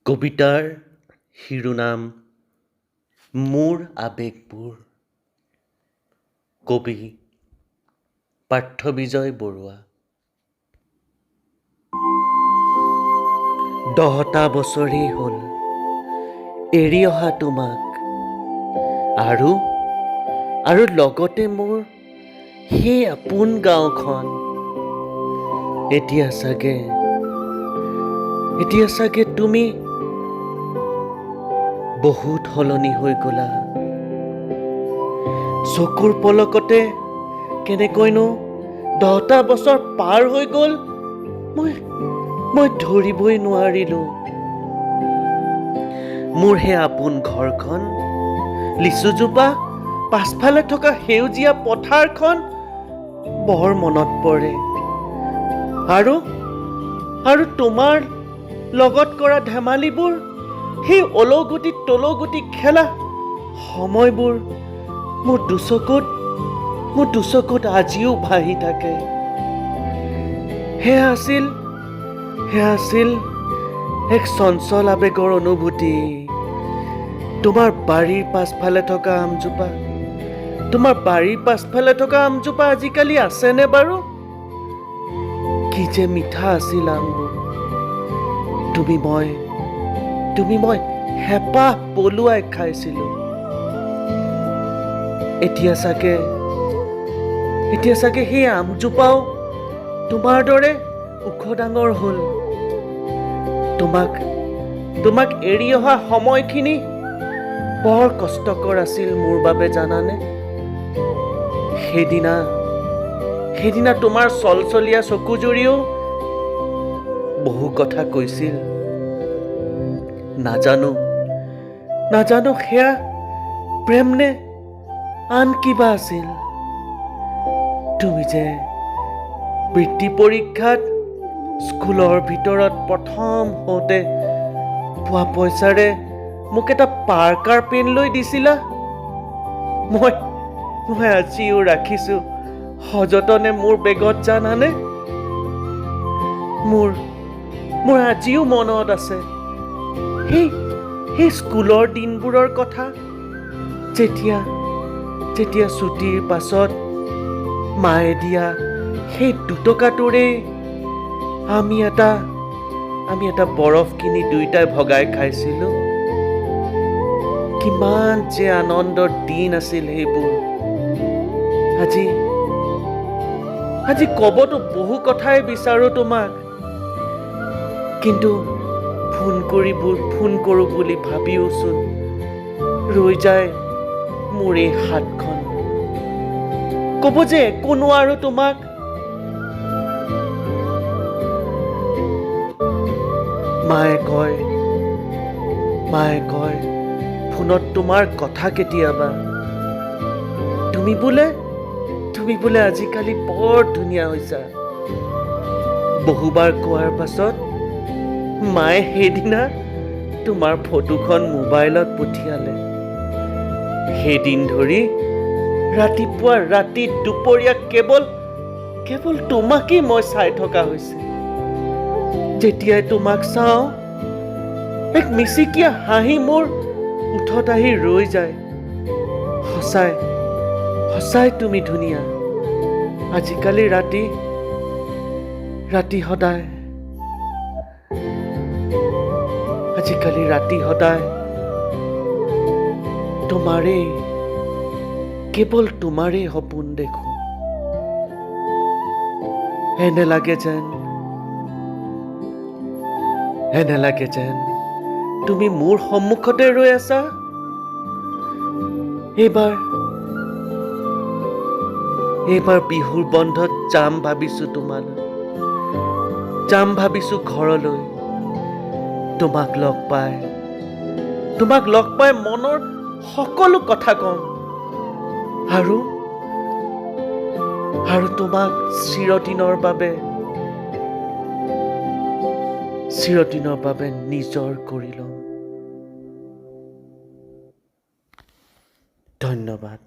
কবিতাৰ শিৰোনাম মোৰ আৱেগবোৰ। কবি পাৰ্থবিজয় বৰুৱা। 10টা বছৰেই হ'ল এৰি অহা তোমাক, আৰু লগতে মোৰ সেই আপোন গাঁওখন। এতিয়া চাগে তুমি বহুত সলনি হৈ গ'লা। চকুৰ পলকতে কেনেকৈনো 10টা বছৰ পাৰ হৈ গ'ল মই ধৰিবই নোৱাৰিলোঁ। মোৰ সেই আপোন ঘৰখন, লিচুজোপা, পাছফালে থকা সেউজীয়া পথাৰখন বৰ মনত পৰে। আৰু তোমাৰ লগত কৰা ধেমালিবোৰ, সেই অলৌগুটি খেলা সময়বোৰ মোৰ দুচকুত আজিও ভাহি থাকে। সেয়া আছিল এক চঞ্চল আৱেগৰ অনুভূতি। তোমাৰ বাৰীৰ পাছফালে থকা আমজোপা আজিকালি আছেনে বাৰু? কি যে মিঠা আছিল আমবোৰ। তুমি মই হেঁপাহ পলুৱাই খাইছিলোঁ। এতিয়া চাগে সেই আমজোপাও তোমাৰ দৰে ওখ ডাঙৰ হ'ল। তোমাক এৰি অহা সময়খিনি বৰ কষ্টকৰ আছিল মোৰ বাবে, জানানে? সেইদিনা তোমাৰ চলচলীয়া চকুজুৰিও বহু কথা কৈছিল। নাজানো সেয়া প্ৰেম নে আন কিবা আছিল। তুমি যে বৃত্তি পৰীক্ষাত স্কুলৰ ভিতৰত প্ৰথম হওঁতে পোৱা পইচাৰে মোক এটা পাৰ্কাৰ পেন লৈ দিছিলা। মই আজিও ৰাখিছোঁ সযতনে মোৰ বেগত, জানানে? মোৰ আজিও মনত আছে সেই স্কুলৰ দিনবোৰৰ কথা, যেতিয়া ছুটিৰ পাছত মায়ে দিয়া সেই 2 টকাটোৰে আমি এটা বৰফ কিনি দুয়োটাই ভগাই খাইছিলোঁ। কিমান যে আনন্দৰ দিন আছিল সেইবোৰ। আজি ক'বতো বহু কথাই বিচাৰোঁ তোমাক, কিন্তু ফোন কৰোঁ বুলি ভাবিওচোন ৰৈ যায় মোৰ এই হাতখন। ক'ব যে একো নোৱাৰো তোমাক। মায়ে কয় ফোনত তোমাৰ কথা কেতিয়াবা। তুমি বোলে আজিকালি বৰ ধুনীয়া হৈছা। বহুবাৰ কোৱাৰ পাছত মায়ে সেইদিনা তোমাৰ ফটোখন মোবাইলত পঠিয়ালে। সেইদিন ধৰি ৰাতিপুৱা, ৰাতি, দুপৰীয়া কেৱল তোমাকেই মই চাই থকা হৈছে। যেতিয়াই তোমাক চাওঁ, এক মিচিকীয়া হাঁহি মোৰ ওঠত আহি ৰৈ যায়। সঁচাই তুমি ধুনীয়া। আজিকালি ৰাতি সদায় কেৱল তোমাৰেই সপোন দেখোঁ। এনে লাগে যেন তুমি মোৰ সন্মুখতে ৰৈ আছা। এইবাৰ বিহুৰ বন্ধত যাম ভাবিছোঁ ঘৰলৈ। তোমাক লগ পাই মনৰ সকলো কথা ক'ম, আৰু তোমাক চিৰদিনৰ বাবে নিজৰ কৰি ল'ম। ধন্যবাদ।